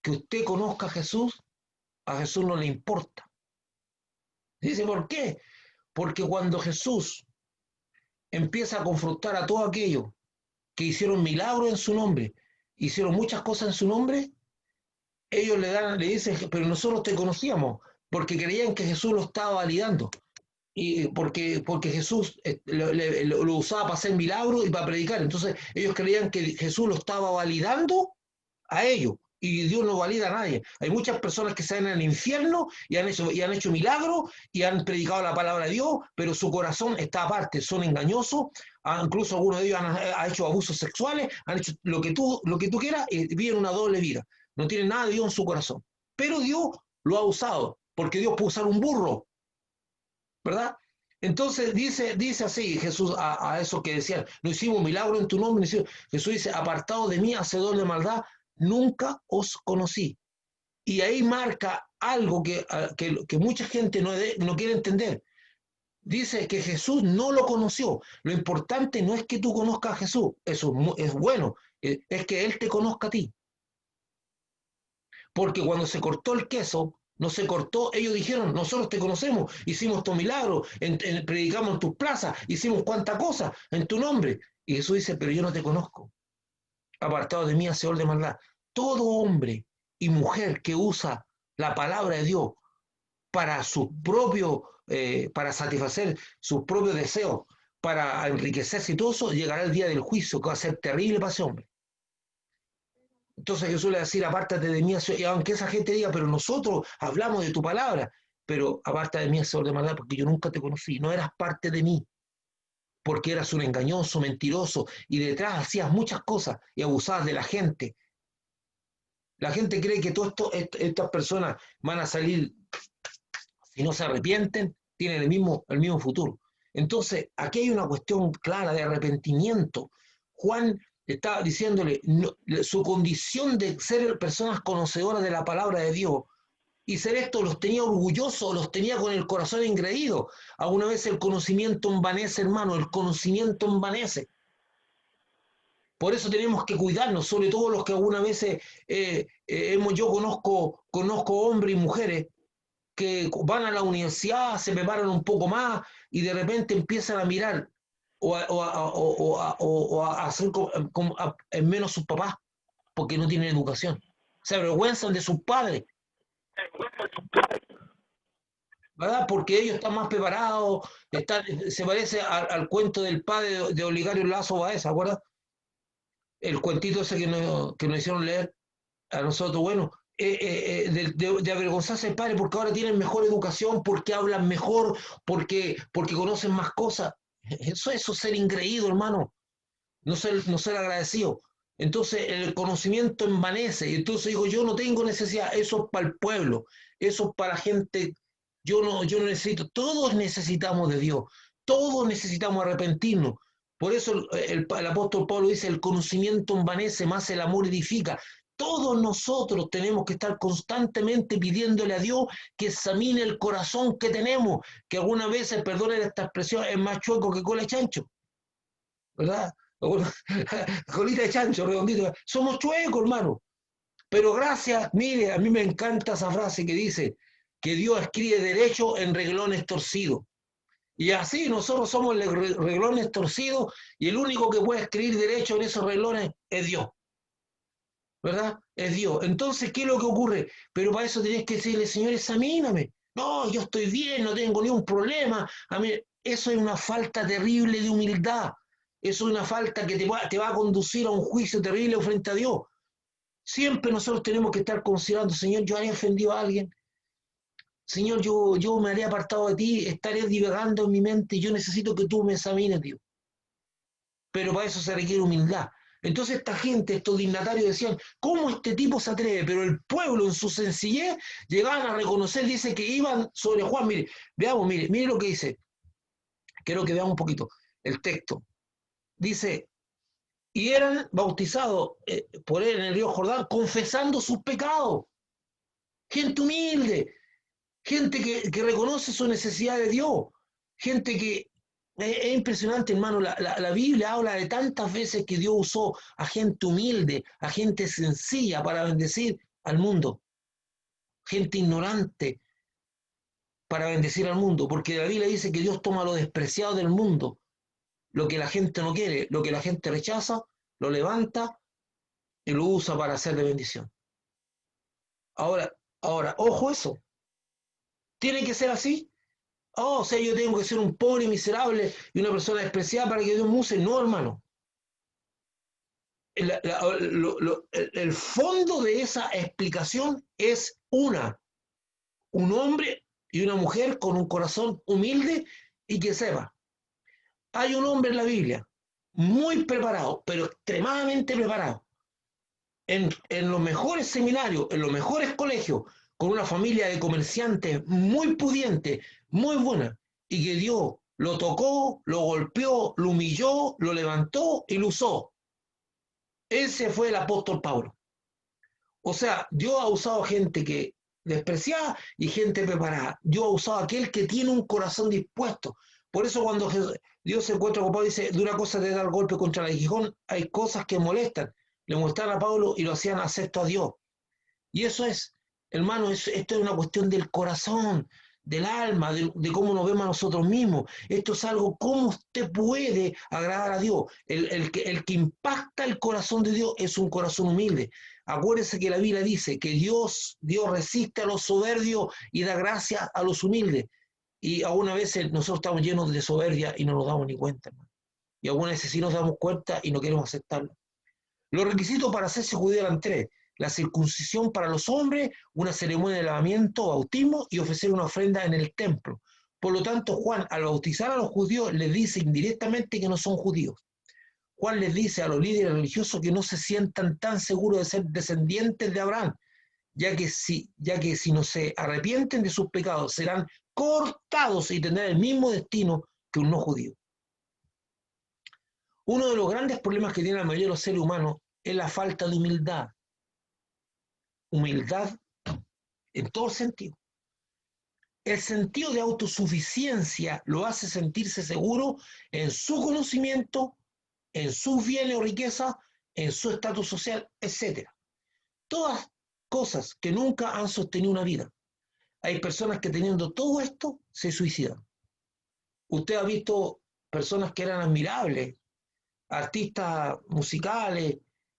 que usted conozca a Jesús no le importa. Dice, ¿por qué? Porque cuando Jesús empieza a confrontar a todos aquellos que hicieron milagros en su nombre, hicieron muchas cosas en su nombre, ellos le dicen, pero nosotros te conocíamos, porque creían que Jesús lo estaba validando. Y porque Jesús lo usaba para hacer milagros y para predicar. Entonces ellos creían que Jesús lo estaba validando a ellos. Y Dios no valida a nadie. Hay muchas personas que se van al infierno y han hecho milagros y han predicado la palabra de Dios, pero su corazón está aparte, son engañosos. Incluso algunos de ellos han hecho abusos sexuales, han hecho lo que tú quieras y viven una doble vida. No tienen nada de Dios en su corazón. Pero Dios lo ha usado, porque Dios puede usar un burro, ¿verdad? Entonces dice así Jesús a eso que decían, no hicimos milagro en tu nombre, Jesús dice, apartado de mí, hacedor de maldad, nunca os conocí. Y ahí marca algo que mucha gente no quiere entender. Dice que Jesús no lo conoció. Lo importante no es que tú conozcas a Jesús, eso es bueno, es que Él te conozca a ti. Porque cuando se cortó el queso, no se cortó, ellos dijeron, nosotros te conocemos, hicimos tu milagro, predicamos en tus plazas, hicimos cuánta cosa en tu nombre. Y Jesús dice, pero yo no te conozco. Apartado de mí, hacedor de maldad. Todo hombre y mujer que usa la palabra de Dios para para satisfacer sus propios deseos, para enriquecerse y todo eso, llegará el día del juicio, que va a ser terrible para ese hombre. Entonces Jesús le va a decir, apártate de mí, y aunque esa gente diga, pero nosotros hablamos de tu palabra, pero apártate de mí, Señor de maldad, porque yo nunca te conocí, no eras parte de mí, porque eras un engañoso, mentiroso, y detrás hacías muchas cosas y abusabas de la gente. La gente cree que todas estas personas van a salir, si no se arrepienten, tienen el mismo futuro. Entonces, aquí hay una cuestión clara de arrepentimiento. Juan estaba diciéndole no, su condición de ser personas conocedoras de la palabra de Dios y ser esto los tenía orgullosos, los tenía con el corazón engreído. Alguna vez el conocimiento envanece, hermano, el conocimiento envanece. Por eso tenemos que cuidarnos, sobre todo los que alguna vez yo conozco hombres y mujeres que van a la universidad, se preparan un poco más y de repente empiezan a mirar o a hacer en menos sus papás porque no tienen educación. se avergüenzan de sus padres, ¿verdad? Porque ellos están más preparados, se parece al cuento del padre de Oligario Lazo Baez, ¿se acuerdas? El cuentito ese que nos hicieron leer a nosotros, bueno, de avergonzarse del padre porque ahora tienen mejor educación, porque hablan mejor, porque conocen más cosas. Eso es ser ingreído, hermano, no ser agradecido. Entonces el conocimiento envanece, y entonces digo, yo no tengo necesidad, eso es para el pueblo, eso es para la gente, yo no necesito, todos necesitamos de Dios, todos necesitamos arrepentirnos. Por eso el apóstol Pablo dice, el conocimiento envanece, más el amor edifica. Todos nosotros tenemos que estar constantemente pidiéndole a Dios que examine el corazón que tenemos, que algunas veces, perdonen esta expresión, es más chueco que cola de chancho, ¿verdad? Colita de chancho, redondito. Somos chuecos, hermano. Pero gracias, mire, a mí me encanta esa frase que dice que Dios escribe derecho en reglones torcidos. Y así nosotros somos reglones torcidos y el único que puede escribir derecho en esos reglones es Dios, ¿verdad? Es Dios. Entonces, ¿qué es lo que ocurre? Pero para eso tenés que decirle, Señor, examíname. No, yo estoy bien, no tengo ni un problema. A mí, eso es una falta terrible de humildad. Eso es una falta que te va a conducir a un juicio terrible frente a Dios. Siempre nosotros tenemos que estar considerando, Señor, yo haré ofendido a alguien. Señor, yo me haré apartado de ti, estaré divagando en mi mente, yo necesito que tú me examines, Dios. Pero para eso se requiere humildad. Entonces esta gente, estos dignatarios decían, ¿cómo este tipo se atreve? Pero el pueblo en su sencillez llegaban a reconocer, dice que iban sobre Juan. Mire, veamos, mire lo que dice. Quiero que veamos un poquito el texto. Dice, y eran bautizados por él en el río Jordán, confesando sus pecados. Gente humilde, gente que reconoce su necesidad de Dios, gente que es impresionante, hermano. La Biblia habla de tantas veces que Dios usó a gente humilde, a gente sencilla para bendecir al mundo, gente ignorante para bendecir al mundo, porque la Biblia dice que Dios toma lo despreciado del mundo, lo que la gente no quiere, lo que la gente rechaza, lo levanta y lo usa para hacer de bendición. Ahora, ojo eso, tiene que ser así. Oh, o sea, yo tengo que ser un pobre miserable y una persona despreciada para que Dios me use. No, hermano. El fondo de esa explicación es un hombre y una mujer con un corazón humilde y que sepa. Hay un hombre en la Biblia muy preparado, pero extremadamente preparado, en los mejores seminarios, en los mejores colegios, con una familia de comerciantes muy pudiente, muy buena, y que Dios lo tocó, lo golpeó, lo humilló, lo levantó y lo usó. Ese fue el apóstol Pablo. O sea, Dios ha usado gente que despreciada y gente preparada. Dios ha usado a aquel que tiene un corazón dispuesto. Por eso cuando Dios se encuentra con Pablo dice, de una cosa de dar golpe contra el aguijón, hay cosas que molestan. Le mostraron a Pablo y lo hacían acepto a Dios. Y eso es, hermano, esto es una cuestión del corazón, del alma, de cómo nos vemos a nosotros mismos. Esto es algo, cómo usted puede agradar a Dios. El que impacta el corazón de Dios es un corazón humilde. Acuérdese que la Biblia dice que Dios resiste a los soberbios y da gracia a los humildes. Y algunas veces nosotros estamos llenos de soberbia y no nos damos ni cuenta, hermano. Y algunas veces sí nos damos cuenta y no queremos aceptarlo. Los requisitos para hacerse judío eran tres: la circuncisión para los hombres, una ceremonia de lavamiento, bautismo y ofrecer una ofrenda en el templo. Por lo tanto, Juan, al bautizar a los judíos, les dice indirectamente que no son judíos. Juan les dice a los líderes religiosos que no se sientan tan seguros de ser descendientes de Abraham, ya que si no se arrepienten de sus pecados serán cortados y tendrán el mismo destino que un no judío. Uno de los grandes problemas que tiene la mayoría de los seres humanos es la falta de humildad. Humildad en todo sentido. El sentido de autosuficiencia lo hace sentirse seguro en su conocimiento, en sus bienes o riquezas, en su estatus social, etc. Todas cosas que nunca han sostenido una vida. Hay personas que teniendo todo esto se suicidan. Usted ha visto personas que eran admirables, artistas musicales,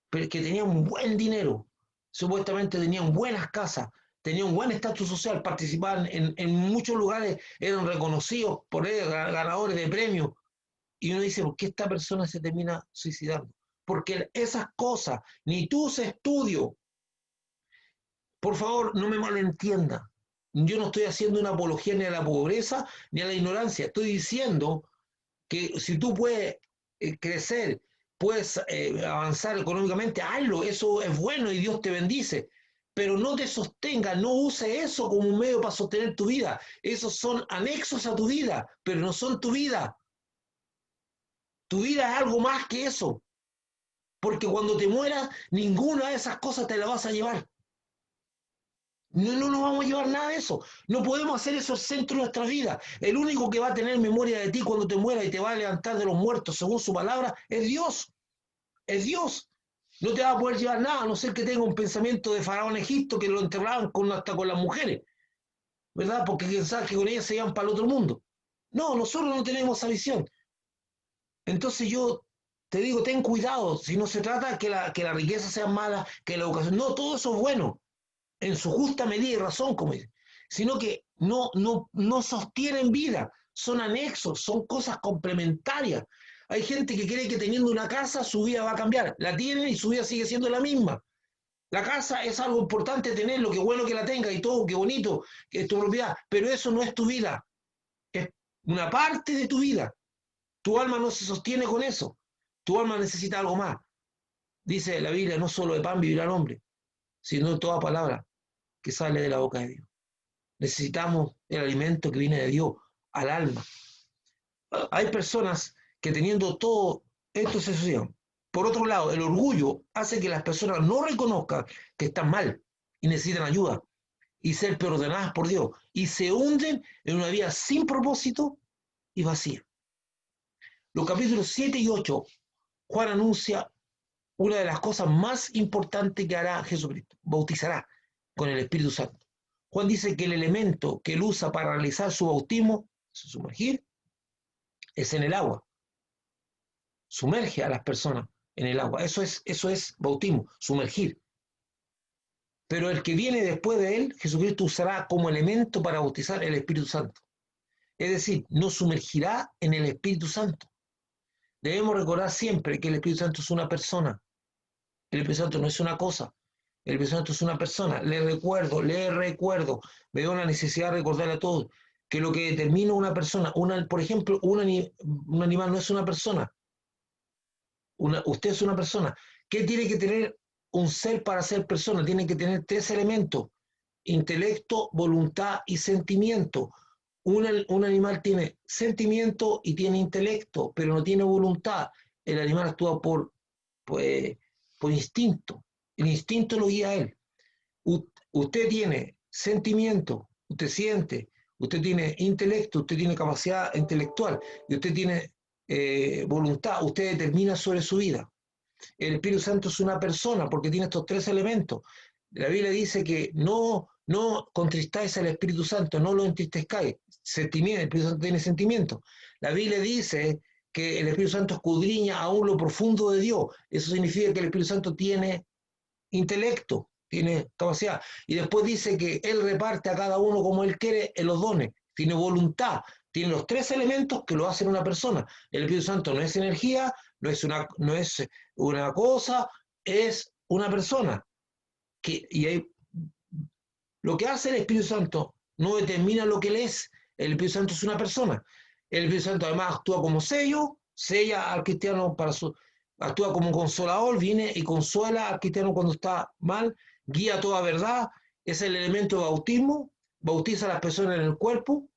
pero que tenían un buen dinero, supuestamente tenían buenas casas, tenían un buen estatus social, participaban en muchos lugares, eran reconocidos por ellos, ganadores de premios. Y uno dice, ¿por qué esta persona se termina suicidando? Porque esas cosas, ni tus estudios, por favor, no me malentienda. Yo no estoy haciendo una apología ni a la pobreza ni a la ignorancia. Estoy diciendo que si tú puedes crecer, puedes avanzar económicamente, hazlo, eso es bueno y Dios te bendice. Pero no te sostenga, no use eso como un medio para sostener tu vida. Esos son anexos a tu vida, pero no son tu vida. Tu vida es algo más que eso. Porque cuando te mueras, ninguna de esas cosas te la vas a llevar. No, no nos vamos a llevar nada de eso. No podemos hacer eso el centro de nuestra vida. El único que va a tener memoria de ti cuando te mueras y te va a levantar de los muertos según su palabra es Dios. Es Dios. No te va a poder llevar nada, a no ser que tenga un pensamiento de Faraón Egipto que lo enterraban hasta con las mujeres, ¿verdad? Porque pensaba que con ellas se iban para el otro mundo. No, nosotros no tenemos esa visión. Entonces yo te digo, ten cuidado, si no se trata que la riqueza sea mala, que la educación, no, todo eso es bueno, en su justa medida y razón, como dice, sino que no sostienen vida, son anexos, son cosas complementarias. Hay gente que cree que teniendo una casa su vida va a cambiar, la tienen y su vida sigue siendo la misma. La casa es algo importante tenerlo, qué bueno que la tenga y todo, qué bonito, que es tu propiedad, pero eso no es tu vida, es una parte de tu vida. Tu alma no se sostiene con eso, tu alma necesita algo más. Dice la Biblia, no solo de pan vivirá el hombre, sino de toda palabra que sale de la boca de Dios. Necesitamos el alimento que viene de Dios al alma. Hay personas que teniendo todo esto se suicidan. Por otro lado, el orgullo hace que las personas no reconozcan que están mal y necesitan ayuda y ser perdonadas por Dios y se hunden en una vida sin propósito y vacía. Los capítulos 7 y 8, Juan anuncia una de las cosas más importantes que hará Jesucristo, bautizará con el Espíritu Santo. Juan dice que el elemento que él usa para realizar su bautismo, sumergir, es en el agua. Sumerge a las personas en el agua. Eso es bautismo, sumergir. Pero el que viene después de él, Jesucristo usará como elemento para bautizar el Espíritu Santo. Es decir, nos sumergirá en el Espíritu Santo. Debemos recordar siempre que el Espíritu Santo es una persona. El Espíritu Santo no es una cosa. El Espíritu Santo es una persona. Le recuerdo. Veo la necesidad de recordarle a todos que lo que determina una persona, por ejemplo, un animal no es una persona. Usted es una persona. ¿Qué tiene que tener un ser para ser persona? Tiene que tener 3 elementos: intelecto, voluntad y sentimiento. Un animal tiene sentimiento y tiene intelecto, pero no tiene voluntad. El animal actúa pues, por instinto. El instinto lo guía a él. Usted tiene sentimiento, usted siente, usted tiene intelecto, usted tiene capacidad intelectual y usted tiene voluntad, usted determina sobre su vida. El Espíritu Santo es una persona porque tiene estos 3 elementos. La Biblia dice que no contristáis al Espíritu Santo, no lo entristezcáis. Sentimiento, el Espíritu Santo tiene sentimiento. La Biblia dice que el Espíritu Santo escudriña aún lo profundo de Dios. Eso significa que el Espíritu Santo tiene intelecto, tiene capacidad. Y después dice que Él reparte a cada uno como Él quiere en los dones. Tiene voluntad, tiene los 3 elementos que lo hacen una persona. El Espíritu Santo no es energía, no es una cosa, es una persona. Lo que hace el Espíritu Santo no determina lo que Él es. El Espíritu Santo es una persona. El Espíritu Santo además actúa como sella al cristiano actúa como consolador, viene y consuela al cristiano cuando está mal, guía toda verdad, es el elemento de bautismo, bautiza a las personas en el cuerpo,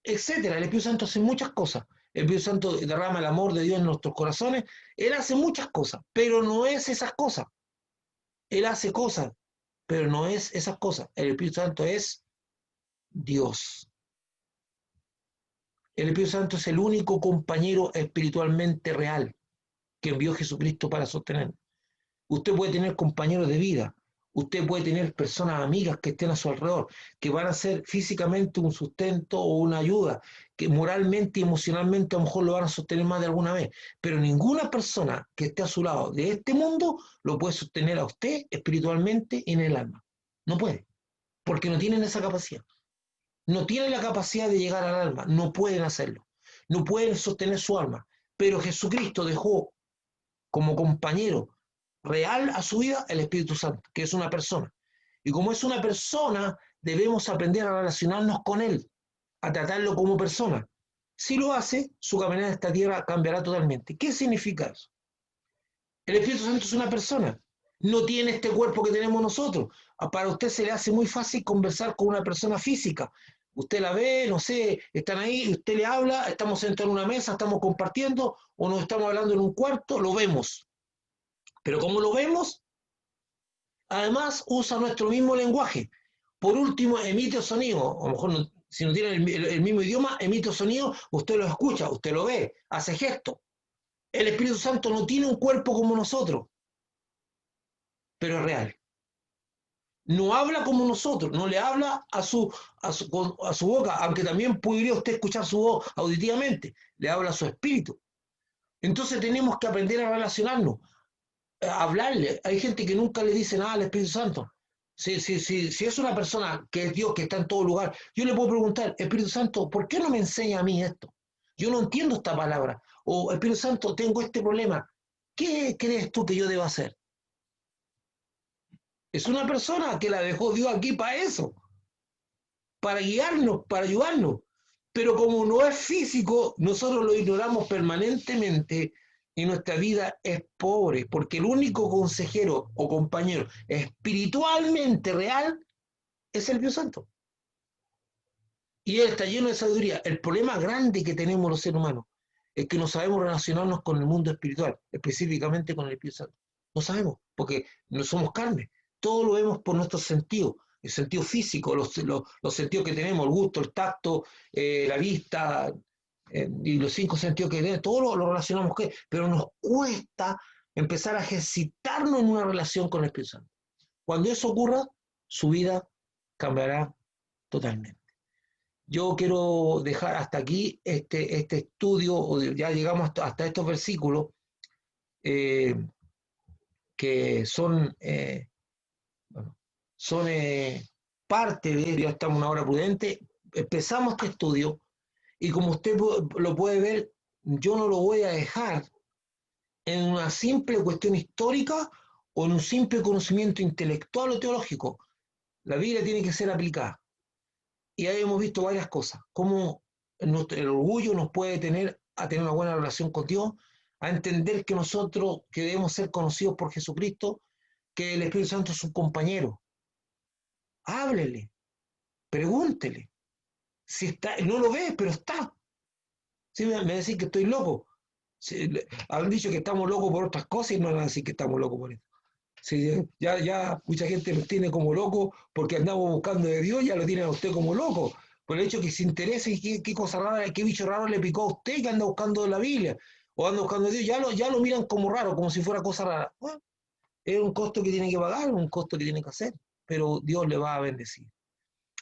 etcétera. El Espíritu Santo hace muchas cosas. El Espíritu Santo derrama el amor de Dios en nuestros corazones. Él hace muchas cosas, pero no es esas cosas. Él hace cosas, pero no es esas cosas. El Espíritu Santo es Dios. El Espíritu Santo es el único compañero espiritualmente real que envió Jesucristo para sostener. Usted puede tener compañeros de vida, Usted puede tener personas amigas que estén a su alrededor, que van a ser físicamente un sustento o una ayuda, que moralmente y emocionalmente a lo mejor lo van a sostener más de alguna vez, pero ninguna persona que esté a su lado de este mundo lo puede sostener a usted espiritualmente y en el alma. No puede, porque no tienen esa capacidad. No tienen la capacidad de llegar al alma, no pueden hacerlo, no pueden sostener su alma, pero Jesucristo dejó como compañero real a su vida el Espíritu Santo, que es una persona. Y como es una persona, debemos aprender a relacionarnos con Él, a tratarlo como persona. Si lo hace, su caminar en esta tierra cambiará totalmente. ¿Qué significa eso? El Espíritu Santo es una persona, no tiene este cuerpo que tenemos nosotros. Para usted se le hace muy fácil conversar con una persona física. Usted la ve, no sé, están ahí, usted le habla, estamos sentados en una mesa, estamos compartiendo o nos estamos hablando en un cuarto, lo vemos. Pero como lo vemos, además usa nuestro mismo lenguaje. Por último, emite sonido, a lo mejor no, si no tiene el mismo idioma, emite sonido, usted lo escucha, usted lo ve, hace gestos. El Espíritu Santo no tiene un cuerpo como nosotros, pero es real. No habla como nosotros, no le habla a su boca, aunque también podría usted escuchar su voz auditivamente, le habla a su espíritu. Entonces tenemos que aprender a relacionarnos, a hablarle. Hay gente que nunca le dice nada al Espíritu Santo. Si es una persona que es Dios, que está en todo lugar, yo le puedo preguntar, Espíritu Santo, ¿por qué no me enseña a mí esto? Yo no entiendo esta palabra. O Espíritu Santo, tengo este problema. ¿Qué crees tú que yo debo hacer? Es una persona que la dejó Dios aquí para eso, para guiarnos, para ayudarnos. Pero como no es físico, nosotros lo ignoramos permanentemente y nuestra vida es pobre, porque el único consejero o compañero espiritualmente real es el Dios Santo. Y él está lleno de sabiduría. El problema grande que tenemos los seres humanos es que no sabemos relacionarnos con el mundo espiritual, específicamente con el Espíritu Santo. No sabemos, porque no somos carne. Todo lo vemos por nuestros sentidos, el sentido físico, los sentidos que tenemos, el gusto, el tacto, la vista, y los 5 sentidos que tenemos, todo lo relacionamos con él, pero nos cuesta empezar a ejercitarnos en una relación con el Espíritu Santo. Cuando eso ocurra, su vida cambiará totalmente. Yo quiero dejar hasta aquí este estudio, ya llegamos hasta estos versículos eh, que son, bueno, son parte de, ya estamos una hora prudente, empezamos este estudio y como usted lo puede ver, yo no lo voy a dejar en una simple cuestión histórica o en un simple conocimiento intelectual o teológico. La Biblia tiene que ser aplicada. Y ahí hemos visto varias cosas, cómo el orgullo nos puede tener a tener una buena relación con Dios, a entender que nosotros que debemos ser conocidos por Jesucristo, que el Espíritu Santo es un compañero. Háblele, pregúntele. Si está, no lo ves, pero está. Si me decís que estoy loco. Si, han dicho que estamos locos por otras cosas y no van a decir que estamos locos por esto. Si ya mucha gente nos tiene como loco porque andamos buscando de Dios, ya lo tienen a usted como loco. Por el hecho que se interese y qué cosa rara, qué bicho raro le picó a usted que anda buscando la Biblia o anda buscando de Dios, ya lo miran como raro, como si fuera cosa rara. Bueno, es un costo que tiene que pagar, un costo que tiene que hacer, pero Dios le va a bendecir.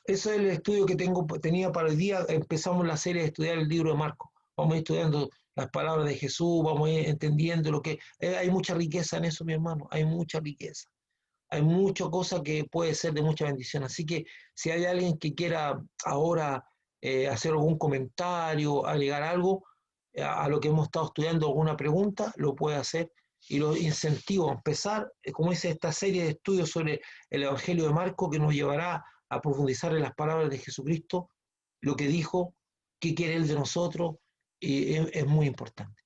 Eso es el estudio que tenía para el día. Empezamos la serie de estudiar el libro de Marcos. Vamos a ir estudiando las palabras de Jesús, vamos a ir entendiendo lo que... hay mucha riqueza en eso, mi hermano, hay mucha riqueza. Hay muchas cosas que puede ser de mucha bendición. Así que si hay alguien que quiera ahora hacer algún comentario, agregar algo a lo que hemos estado estudiando, alguna pregunta, lo puede hacer. Y lo incentivo a empezar, como dice esta serie de estudios sobre el Evangelio de Marcos, que nos llevará a profundizar en las palabras de Jesucristo, lo que dijo, qué quiere Él de nosotros, y es muy importante.